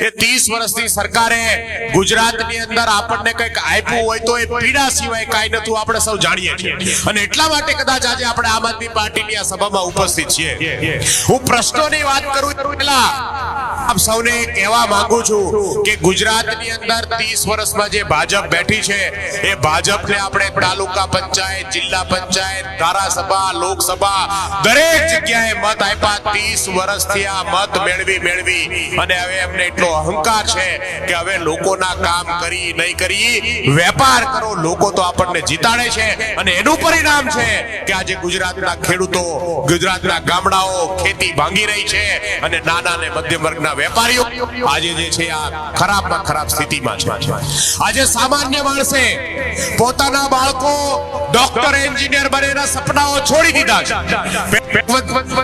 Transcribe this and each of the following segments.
એ 30 વર્ષની સરકારે ગુજરાતની અંદર આપણને કંઈક આપ્યું હોય તો એ પીડા સિવાય કાંઈ નતું, આપણે સૌ જાણીએ છીએ. અને એટલા માટે કદાચ આજે આપણે આમ આદમી પાર્ટીની આ સભામાં ઉપસ્થિત છીએ. હું પ્રશ્નોની વાત કરું પહેલા આપ સૌને કહેવા માંગુ છું કે ગુજરાતની અંદર 30 વર્ષમાં જે ભાજપ બેઠી છે એ ભાજપને આપણે તાલુકા પંચાયત, જિલ્લા પંચાયત, ધારાસભા, લોકસભા દરેક જગ્યાએ મત આપ્યા. 30 વર્ષથી આ મત મેળવી અને હવે એમને એટલો અહંકાર છે કે હવે લોકોના કામ કરી નહીં કરી વેપાર કરો, લોકો તો આપણને જીતાડે છે. અને એનું પરિણામ છે કે આજે ગુજરાતના ખેડૂતો, ગુજરાતના ગામડાઓ ખેતી ભાંગી રહી છે અને નાના અને મધ્યમ વર્ગના વેપારીઓ આજે જે છે આ ખરાબમાં ખરાબ સ્થિતિમાં છે. આજે સામાન્ય માણસે પોતાના બાળકો ડોક્ટર, એન્જિનિયર બનેના સપનાઓ છોડી દીધા છે.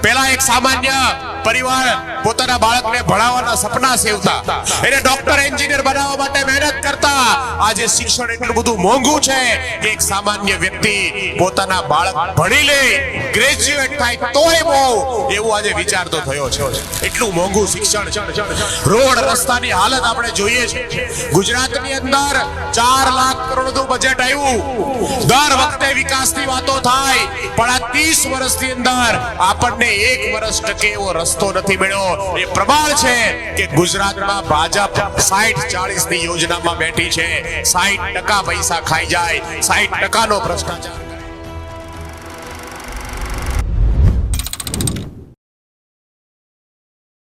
પહેલા એક સામાન્ય પરિવાર પોતાના બાળકને ભણાવવાના સપના સેવતા, એને ડોક્ટર, એન્જિનિયર બનાવવા માટે મહેનત કરતા. આજે શિક્ષણ એટલું બધું મોંઘું છે કે એક સામાન્ય વ્યક્તિ પોતાના બાળક ભણી લે, ગ્રેજ્યુએટ થાય તોય બહુ એવું આજે વિચારતો થયો છે. એટલું મોંઘું શિક્ષણ. રોડ રસ્તાની હાલત આપણે જોઈએ છે. ગુજરાતની અંદર 4 લાખ કરોડનું બજેટ આવ્યું. દર વખતે વિકાસની વાતો થાય, પણ આ 30 વર્ષની અંદર આપણને 1 વર્ષ ટકે એવો રસ્તો નથી મળ્યો. એ પ્રમાણ છે કે ગુજરાતમાં ભાજપ 60-40 ની યોજનામાં બેઠી છે. 60% પૈસા ખાઈ જાય, 60% નો ભ્રષ્ટાચાર.